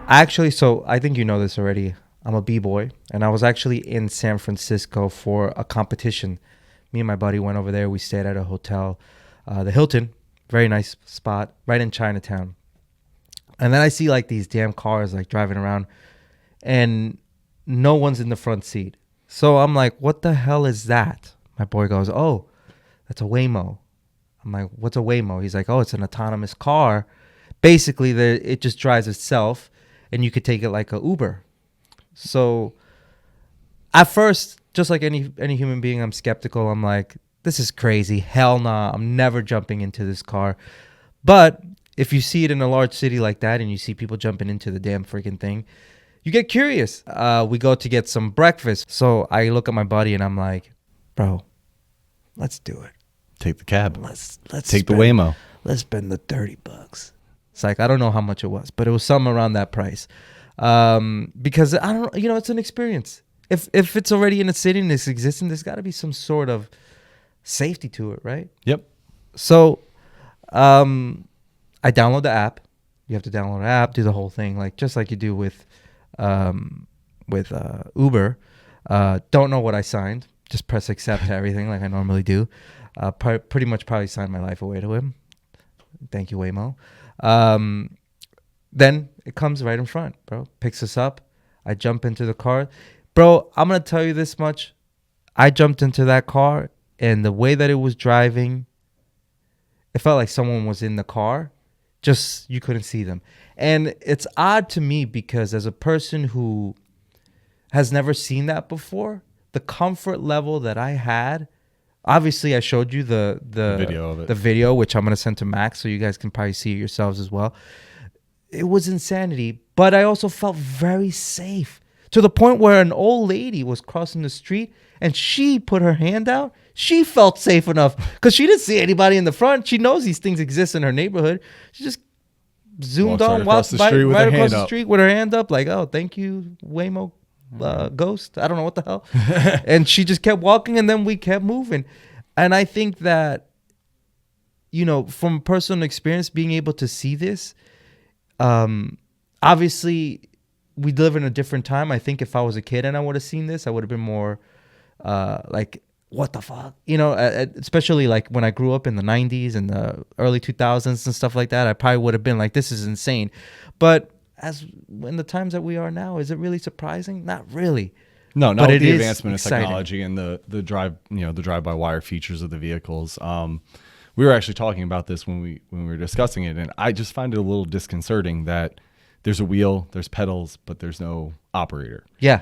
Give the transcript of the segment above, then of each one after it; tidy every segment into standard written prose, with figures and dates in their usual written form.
So I think you know this already. I'm a b-boy, and I was actually in San Francisco for a competition. Me and my buddy went over there. We stayed at a hotel, the Hilton, very nice spot, right in Chinatown. And then I see like these damn cars like driving around, and no one's in the front seat. So I'm like, what the hell is that? My boy goes, oh, that's a Waymo. I'm like, what's a Waymo? He's like, oh, it's an autonomous car. Basically, it just drives itself, and you could take it like a Uber. So at first, just like any human being, I'm skeptical. I'm like, this is crazy. Hell nah. I'm never jumping into this car. But if you see it in a large city like that and you see people jumping into the damn freaking thing, you get curious. We go to get some breakfast. So I look at my buddy and I'm like, bro, let's do it. Take the cab. Let's take the Waymo. Let's spend the $30. It's like, I don't know how much it was, but it was something around that price. Because I don't, it's an experience. If it's already in a city and it's existing, there's got to be some sort of safety to it, right? Yep. So, I download the app. You have to download the app, do the whole thing, like just like you do with Uber. Don't know what I signed. Just press accept to everything like I normally do. Pretty much probably signed my life away to him. Thank you, Waymo. Then it comes right in front, bro. Picks us up. I jump into the car. Bro, I'm going to tell you this much. I jumped into that car, and the way that it was driving, it felt like someone was in the car. Just you couldn't see them. And it's odd to me because as a person who has never seen that before, the comfort level that I had, obviously I showed you the video of it. The video, which I'm going to send to Max so you guys can probably see it yourselves as well. It was insanity, but I also felt very safe to the point where an old lady was crossing the street and she put her hand out. She felt safe enough because she didn't see anybody in the front. She knows these things exist in her neighborhood. She just zoomed on, walked right across the street with her hand up like, oh, thank you, Waymo ghost. I don't know what the hell. And she just kept walking, and then we kept moving. And I think that, from personal experience, being able to see this, obviously we live in a different time. I think if I was a kid and I would have seen this, I would have been more like, what the fuck? Especially like when I grew up in the 90s and the early 2000s and stuff like that, I probably would have been like, this is insane. But as in the times that we are now, is it really surprising? Not really. No, not with the advancement of exciting. Technology and the drive-by-wire features of the vehicles. We were actually talking about this when we were discussing it, and I just find it a little disconcerting that there's a wheel, there's pedals, but there's no operator. Yeah.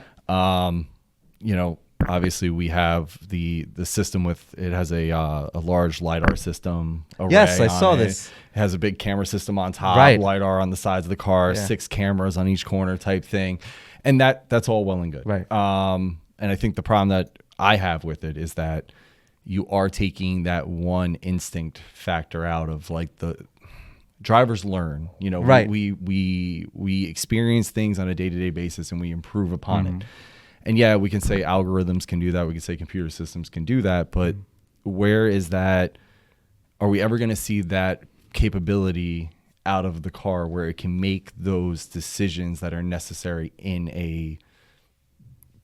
Obviously we have the system with it has a large LiDAR system. Yes, I saw this. It has a big camera system on top, right. LiDAR on the sides of the car, 6 cameras on each corner type thing. And that's all well and good. Right. And I think the problem that I have with it is that you are taking that one instinct factor out of like the drivers learn, right. We experience things on a day-to-day basis and we improve upon it. And yeah, we can say algorithms can do that. We can say computer systems can do that. But where is that? Are we ever going to see that capability out of the car where it can make those decisions that are necessary in a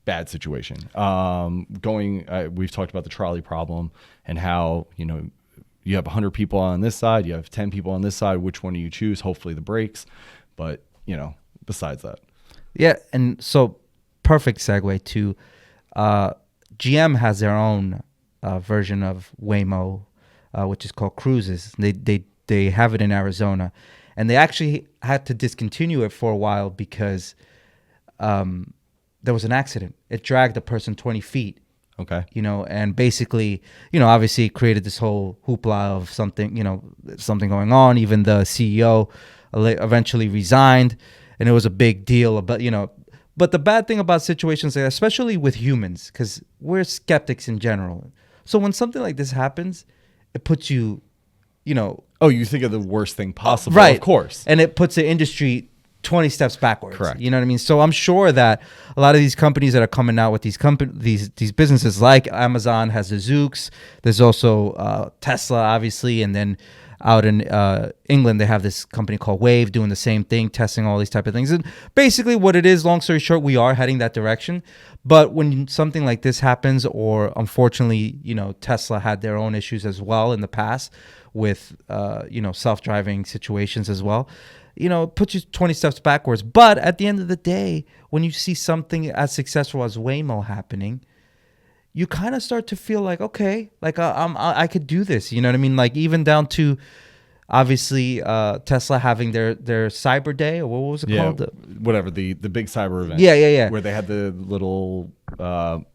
bad situation? We've talked about the trolley problem and how, you have 100 people on this side, you have 10 people on this side. Which one do you choose? Hopefully the brakes. But, besides that. Yeah. And so perfect segue to GM has their own version of Waymo, which is called Cruises. They have it in Arizona, and they actually had to discontinue it for a while because there was an accident. It dragged a person 20 feet. Okay. And basically, obviously it created this whole hoopla of something going on. Even the CEO eventually resigned, and it was a big deal about, But the bad thing about situations like that, especially with humans, because we're skeptics in general. So when something like this happens, it puts you, Oh, you think of the worst thing possible, right? Of course. And it puts the industry 20 steps backwards. Correct. You know what I mean? So I'm sure that a lot of these companies that are coming out with these businesses, like Amazon has the Zoox. There's also Tesla, obviously, and then out in England, they have this company called Wave doing the same thing, testing all these type of things. And basically what it is, long story short, we are heading that direction. But when something like this happens, or unfortunately, Tesla had their own issues as well in the past with, self-driving situations as well, it puts you 20 steps backwards. But at the end of the day, when you see something as successful as Waymo happening, you kind of start to feel like, okay, like I could do this. You know what I mean? Like even down to obviously Tesla having their Cyber Day, or what was it called? Whatever, the big cyber event. Yeah. Where they had the little cyber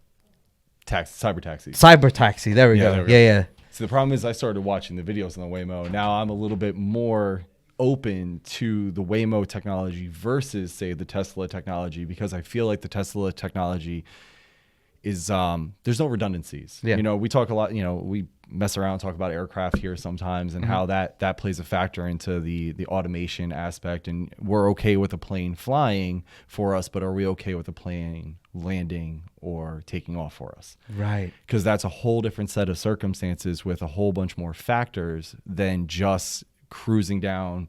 taxi. Cyber taxi. There we go. Yeah. So the problem is I started watching the videos on the Waymo. Now I'm a little bit more open to the Waymo technology versus, say, the Tesla technology, because I feel like the Tesla technology is there's no redundancies. Yeah. We talk a lot, we mess around and talk about aircraft here sometimes, and how that plays a factor into the automation aspect, and we're okay with a plane flying for us, but are we okay with a plane landing or taking off for us? Right. Because that's a whole different set of circumstances with a whole bunch more factors than just cruising down,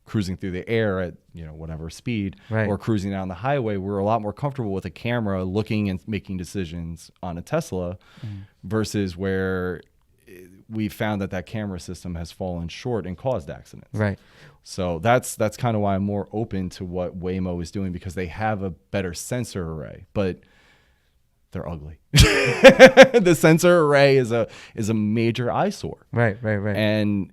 cruising through the air at whatever speed, right, or cruising down the highway. We're a lot more comfortable with a camera looking and making decisions on a Tesla, versus where we found that camera system has fallen short and caused accidents. Right. So that's kind of why I'm more open to what Waymo is doing, because they have a better sensor array, but they're ugly. The sensor array is a major eyesore. Right. And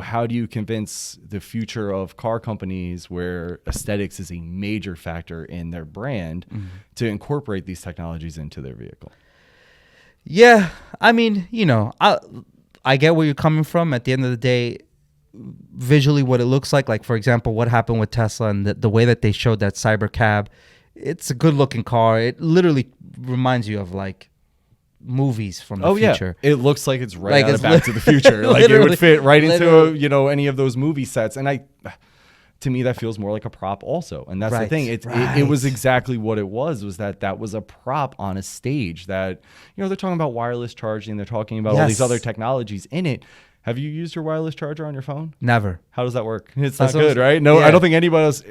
how do you convince the future of car companies, where aesthetics is a major factor in their brand, to incorporate these technologies into their vehicle? Yeah, I mean, I get where you're coming from. At the end of the day, visually what it looks like for example, what happened with Tesla and the way that they showed that cyber cab, it's a good looking car. It literally reminds you of like movies from the future. It looks like it's right out of Back to the Future. Like it would fit right into any of those movie sets. And to me, that feels more like a prop also. And that's the thing. It was exactly what it was that was a prop on a stage that, they're talking about wireless charging. They're talking about all these other technologies in it. Have you used your wireless charger on your phone? Never. How does that work? It's not good, right? No, I don't think anybody else,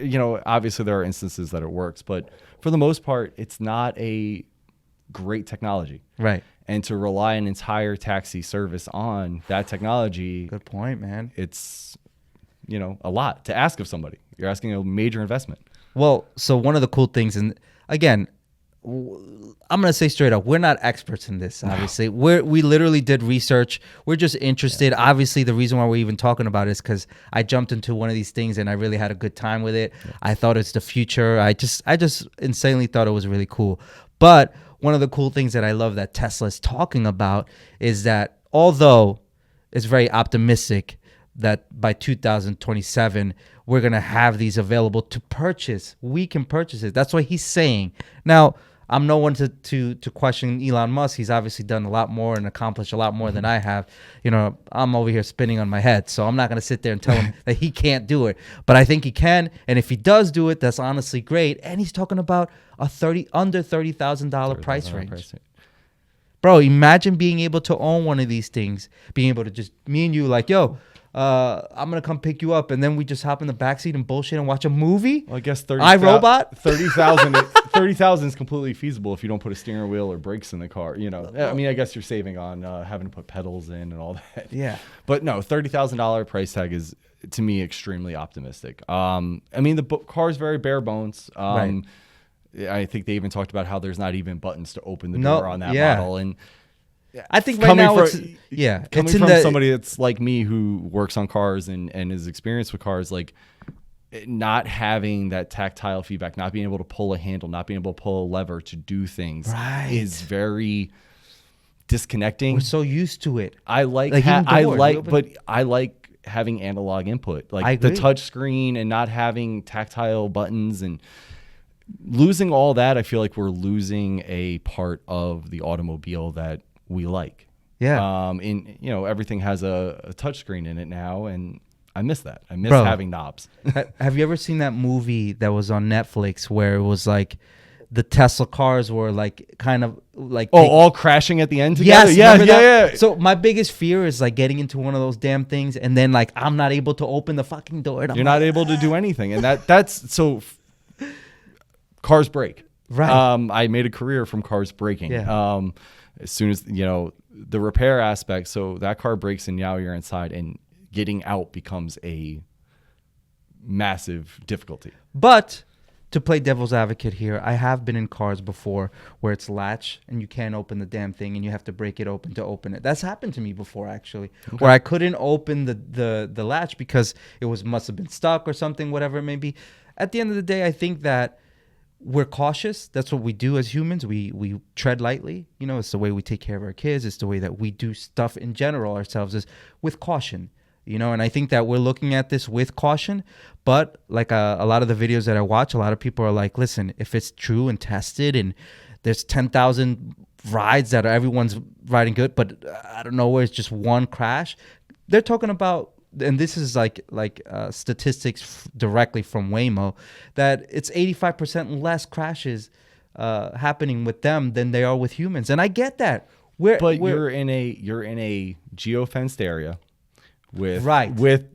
obviously there are instances that it works, but for the most part, it's not a great technology. Right. And to rely an entire taxi service on that technology. Good point, man. It's, a lot to ask of somebody. You're asking a major investment. Well, so one of the cool things, and again, I'm going to say straight up, we're not experts in this, obviously. We literally did research. We're just interested. Yeah. Obviously, the reason why we're even talking about it is because I jumped into one of these things and I really had a good time with it. Yeah. I thought it's the future. I just insanely thought it was really cool. But one of the cool things that I love that Tesla is talking about is that although it's very optimistic that by 2027, we're going to have these available to purchase. We can purchase it. That's what he's saying. Now, I'm no one to question Elon Musk. He's obviously done a lot more and accomplished a lot more than I have. I'm over here spinning on my head, so I'm not going to sit there and tell him that he can't do it. But I think he can, and if he does do it, that's honestly great. And he's talking about a under $30,000 price range. Bro, imagine being able to own one of these things, being able to just, me and you, like, yo, I'm going to come pick you up, and then we just hop in the backseat and bullshit and watch a movie? Well, I guess iRobot? 30,000 is completely feasible if you don't put a steering wheel or brakes in the car. I mean, I guess you're saving on having to put pedals in and all that. Yeah. But no, $30,000 price tag is, to me, extremely optimistic. I mean, the car is very bare bones. Right. I think they even talked about how there's not even buttons to open the door on that model. And I think right now coming from somebody that's like me who works on cars and is experienced with cars, like not having that tactile feedback, not being able to pull a handle, not being able to pull a lever to do things is very disconnecting. We're so used to it. I like having analog input, like the touch screen, and not having tactile buttons, and losing all that. I feel like we're losing a part of the automobile that we like. Yeah. Everything has a touch screen in it now, and I miss that. I miss having knobs. Have you ever seen that movie that was on Netflix where it was like the Tesla cars were like kind of like all crashing at the end together. Yes, Yeah. So my biggest fear is like getting into one of those damn things, and then like I'm not able to open the fucking door. And You're not able to do anything, and that's so. Cars break. Right. I made a career from cars breaking. Yeah. As soon as the repair aspect, so that car breaks and now you're inside, and getting out becomes a massive difficulty. But to play devil's advocate here, I have been in cars before where it's latch and you can't open the damn thing and you have to break it open to open it. That's happened to me before, actually, where I couldn't open the latch because it must have been stuck or something, whatever it may be. At the end of the day, I think that we're cautious. That's what we do as humans. We tread lightly. It's the way we take care of our kids. It's the way that we do stuff in general ourselves, is with caution. And I think that we're looking at this with caution. But like a lot of the videos that I watch, a lot of people are like, listen, if it's true and tested and there's 10,000 rides that everyone's riding good, but I don't know where it's just one crash. They're talking about, and this is like statistics directly from Waymo, that it's 85% less crashes happening with them than they are with humans. And I get that. You're in a geofenced area with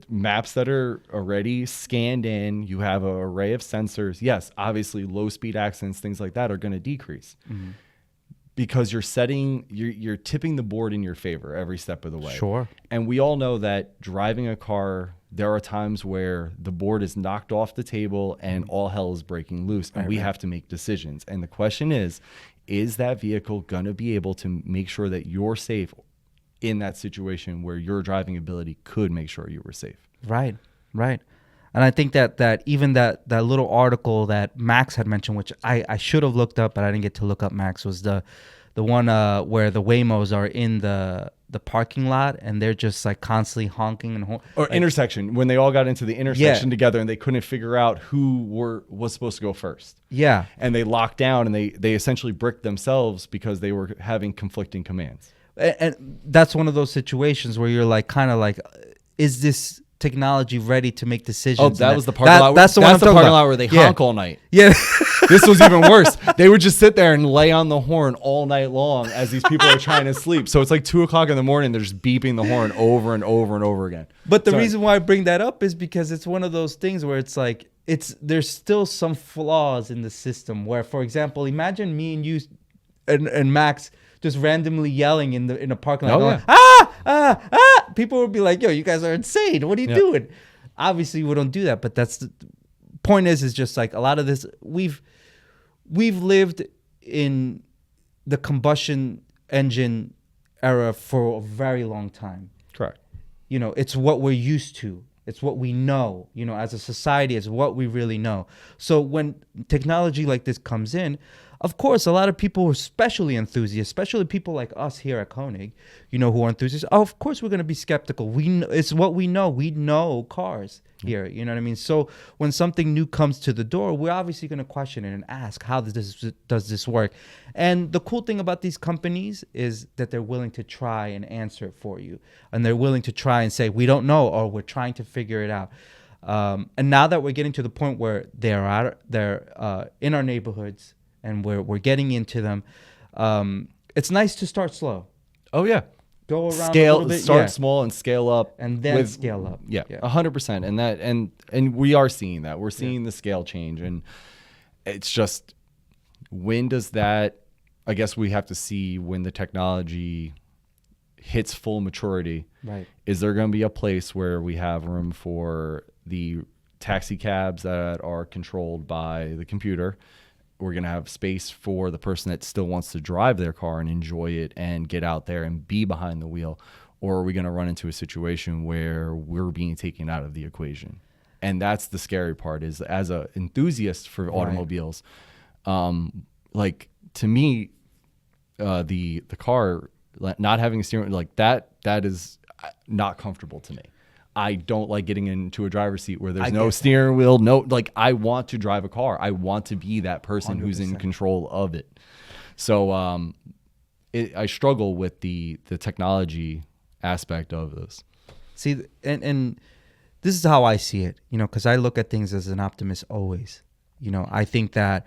maps that are already scanned in. You have an array of sensors. Yes, obviously low speed accidents, things like that are going to decrease. Mm-hmm. Because you're tipping the board in your favor every step of the way. Sure. And we all know that driving a car, there are times where the board is knocked off the table and all hell is breaking loose, and we have to make decisions. And the question is that vehicle going to be able to make sure that you're safe in that situation where your driving ability could make sure you were safe? Right. And I think that even that little article that Max had mentioned, which I should have looked up, but I didn't get to look up Max, was the one where the Waymos are in the parking lot and they're just like constantly honking and intersection, when they all got into the intersection together and they couldn't figure out who was supposed to go first. Yeah. And they locked down and they essentially bricked themselves because they were having conflicting commands. And that's one of those situations where you're like, kind of like, is this technology ready to make decisions? Oh, that was the parking lot. That's the parking lot where they honk all night. Yeah. This was even worse. They would just sit there and lay on the horn all night long as these people are trying to sleep. So it's like 2:00 in the morning. They're just beeping the horn over and over and over again. But the reason why I bring that up is because it's one of those things where it's like, there's still some flaws in the system where, for example, imagine me and you and Max just randomly yelling in a parking lot, going, people would be like, yo, you guys are insane. What are you doing? Obviously, we don't do that. But that's the point is just like a lot of this, we've lived in the combustion engine era for a very long time. Correct. It's what we're used to. It's what we know, as a society, it's what we really know. So when technology like this comes in, of course, a lot of people, especially enthusiasts, especially people like us here at Koenig, who are enthusiasts, of course we're going to be skeptical. It's what we know. We know cars here, you know what I mean? So when something new comes to the door, we're obviously going to question it and ask, how does this work? And the cool thing about these companies is that they're willing to try and answer it for you. And they're willing to try and say, we don't know, or we're trying to figure it out. And now that we're getting to the point where they're in our neighborhoods, and we're getting into them, it's nice to start slow. Oh yeah, go around a little bit, start small and scale up, and then scale up. Yeah, 100%. And we are seeing that. We're seeing the scale change, and it's just, when does that? I guess we have to see when the technology hits full maturity. Right. Is there going to be a place where we have room for the taxi cabs that are controlled by the computer? We're going to have space for the person that still wants to drive their car and enjoy it and get out there and be behind the wheel? Or are we going to run into a situation where we're being taken out of the equation? And that's the scary part, is as an enthusiast for automobiles, like, to me, the car not having a steering, like that is not comfortable to me. I don't like getting into a driver's seat where there's no steering wheel. I want to drive a car. I want to be that person 100%. Who's in control of it. So I struggle with the technology aspect of this. See, and this is how I see it, because I look at things as an optimist always. I think that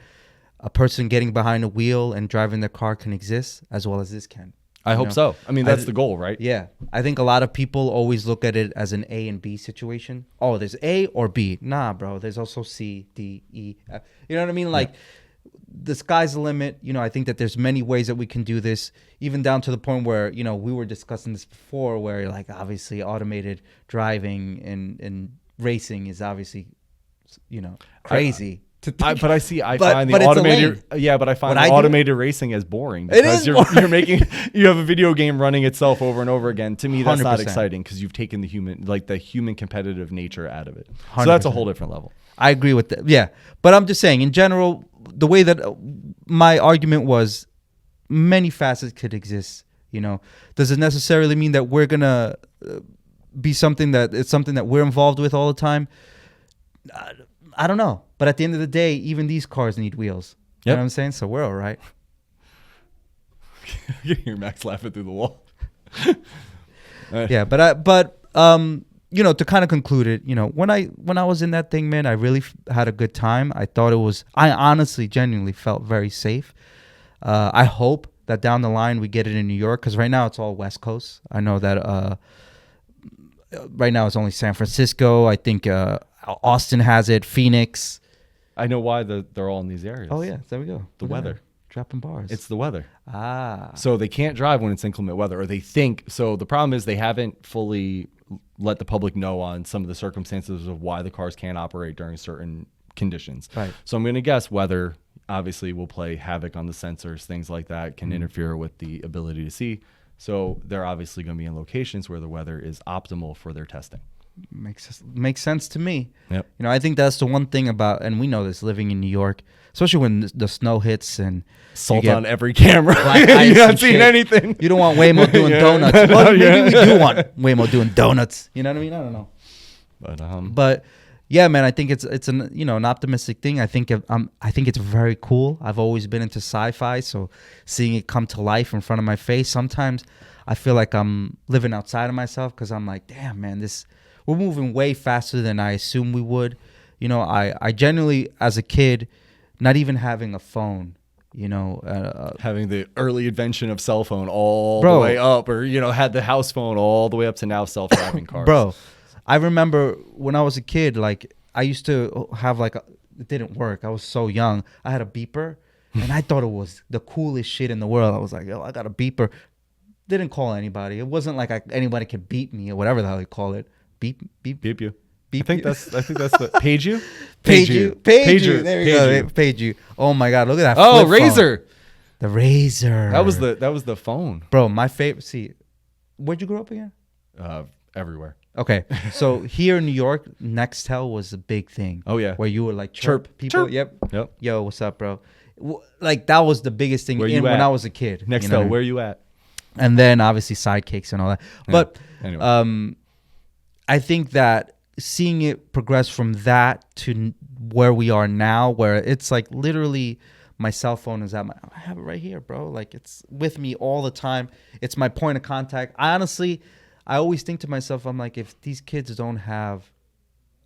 a person getting behind a wheel and driving their car can exist as well as this can. I hope so. I mean, that's the goal, right? Yeah. I think a lot of people always look at it as an A and B situation. Oh, there's A or B. Nah, bro. There's also C, D, E, F. You know what I mean? Like, the sky's the limit. You know, I think that there's many ways that we can do this, even down to the point where, you know, we were discussing this before, where, like, obviously automated driving and racing is obviously, you know, crazy. But I find the automated racing as boring because you're making you have a video game running itself over and over again. To me, that's 100%. Not exciting because you've taken the human competitive nature out of it. 100%. So that's a whole different level. I agree with that. Yeah, but I'm just saying in general, the way that my argument was, many facets could exist. You know, does it necessarily mean that we're gonna be something that we're involved with all the time? I don't know. But at the end of the day, even these cars need wheels. You know what I'm saying? So we're all right. You can hear Max laughing through the wall. Yeah, but you know, to kind of conclude it, you know, when I was in that thing, man, I really had a good time. I honestly, genuinely felt very safe. I hope that down the line we get it in New York, because right now it's all West Coast. I know that right now it's only San Francisco. I think Austin has it, Phoenix. I know why they're all in these areas. Oh, yeah. There we go. The weather. Dropping bars. It's the weather. Ah. So they can't drive when it's inclement weather, or they think. So the problem is they haven't fully let the public know on some of the circumstances of why the cars can't operate during certain conditions. Right. So I'm going to guess weather obviously will play havoc on the sensors, things like that, can interfere with the ability to see. So they're obviously going to be in locations where the weather is optimal for their testing. Makes sense to me. Yep. You know, I think that's the one thing about, and we know this living in New York, especially when the snow hits and salt on every camera. You're not seeing anything. You don't want Waymo doing donuts. Well, maybe we do want Waymo doing donuts. You know what I mean? I don't know. But yeah, man, I think it's an, you know, an optimistic thing. I think it's very cool. I've always been into sci-fi, so seeing it come to life in front of my face, sometimes I feel like I'm living outside of myself, because I'm like, damn, man, we're moving way faster than I assumed we would. You know, I genuinely, as a kid, not even having a phone, you know. Having the early invention of cell phone all the way up, or, you know, had the house phone all the way up to now self-driving cars. Bro, I remember when I was a kid, like, I used to have it didn't work. I was so young. I had a beeper, and I thought it was the coolest shit in the world. I was like, yo, I got a beeper. Didn't call anybody. It wasn't like anybody could beat me or whatever the hell you call it. Beep you. Beep I think that's the page you. Page you. There we go. Page you. Oh my god, look at that. Oh, Razor. Phone. The Razor. That was the phone. Bro, my favorite. See, where'd you grow up again? Everywhere. Okay, so here in New York, Nextel was a big thing. Oh yeah, where you would like chirp people. Chirp. Yep. Yo, what's up, bro? Like, that was the biggest thing when I was a kid. Nextel, you know? Where you at? And then obviously Sidekicks and all that. Yeah. But anyway. I think that seeing it progress from that to where we are now, where it's like literally my cell phone is I have it right here, bro. Like, it's with me all the time. It's my point of contact. I always think to myself, I'm like, if these kids don't have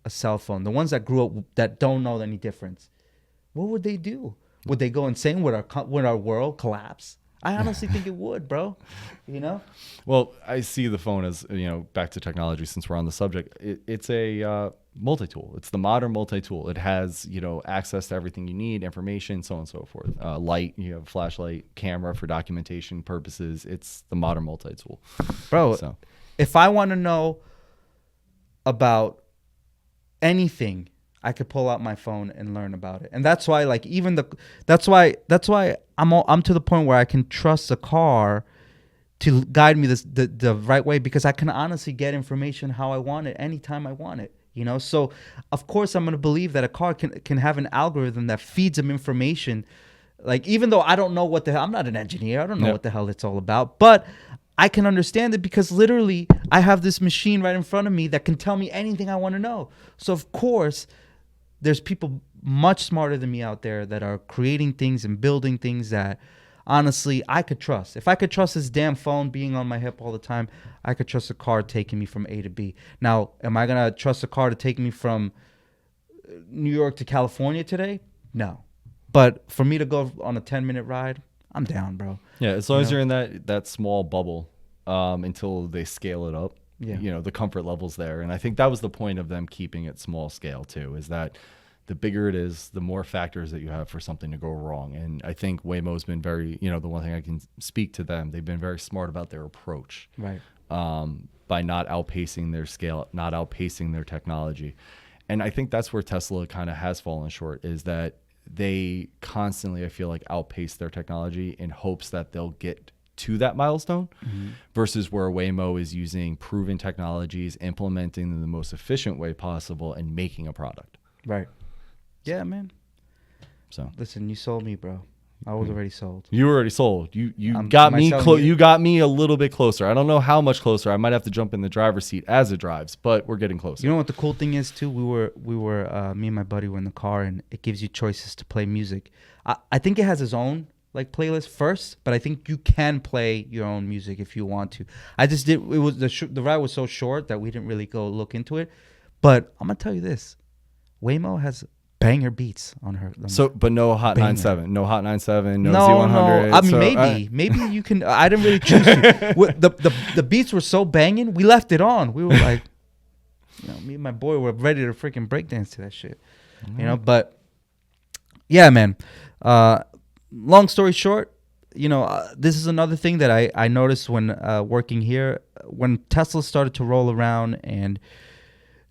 a cell phone, the ones that grew up that don't know any difference, what would they do? Would they go insane? Would our world collapse? I honestly think it would, bro. You know? Well, I see the phone as, you know, back to technology since we're on the subject. It's a multi-tool. It's the modern multi-tool. It has, you know, access to everything you need, information, so on and so forth. Light, you have flashlight, camera for documentation purposes. It's the modern multi-tool. Bro, so if I want to know about anything, I could pull out my phone and learn about it. And that's why, like, that's why I'm to the point where I can trust a car to guide me the right way, because I can honestly get information how I want it, anytime I want it, you know? So of course I'm going to believe that a car can have an algorithm that feeds them information. Like, even though I don't know what the hell, I'm not an engineer. I don't know what the hell it's all about, but I can understand it because literally I have this machine right in front of me that can tell me anything I want to know. So of course there's people much smarter than me out there that are creating things and building things that honestly I could trust. If I could trust this damn phone being on my hip all the time, I could trust a car taking me from A to B. Now, am I going to trust a car to take me from New York to California today? No. But for me to go on a 10-minute ride, I'm down, bro. Yeah, as long You as know? you're in that small bubble, until they scale it up. Yeah. You know, the comfort level's there, and I think that was the point of them keeping it small scale too. Is that the bigger it is, the more factors that you have for something to go wrong. And I think Waymo's been very, you know, the one thing I can speak to them, they've been very smart about their approach. Right. By not outpacing their scale, not outpacing their technology. And I think that's where Tesla kind of has fallen short, is that they constantly, I feel like, outpace their technology in hopes that they'll get to that milestone, versus where Waymo is using proven technologies, implementing them in the most efficient way possible, and making a product. Right. Yeah, man. So Listen, you sold me, bro. I was already sold. you were already sold. You Am got I me selling you? you got me a little bit closer. I don't know how much closer. I might have to jump in the driver's seat as it drives, but we're getting closer. You know what the cool thing is too? We were me and my buddy were in the car, and it gives you choices to play music. I think it has its own like playlist first, but I think you can play your own music if you want to. I just did. It was the ride was so short that we didn't really go look into it. But I'm gonna tell you this: Waymo has banger beats on her. So, but no Hot Banger. 97, no Hot 97, no No, Z100. no. I mean, So, maybe you can. I didn't really choose to. The beats were so banging, we left it on. We were like, you know, me and my boy were ready to freaking breakdance to that shit, you know. But yeah, man. Long story short, you know, this is another thing that I noticed when working here. When Tesla started to roll around, and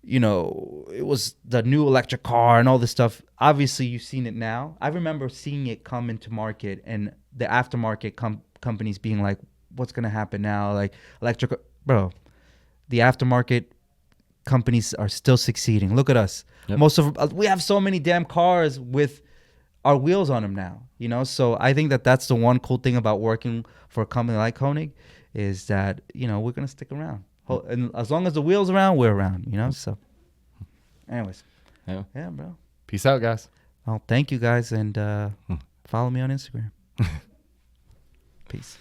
you know, it was the new electric car and all this stuff. Obviously, you've seen it now. I remember seeing it come into market, and the aftermarket companies being like, what's going to happen now? Like, electric, bro, the aftermarket companies are still succeeding. Look at us. Yep. We have so many damn cars with our wheels on them now, you know? So I think that's the one cool thing about working for a company like Koenig, is that, you know, we're going to stick around. And as long as the wheel's around, we're around, you know? So anyways, yeah, bro. Peace out, guys. Well, thank you guys, and follow me on Instagram. Peace.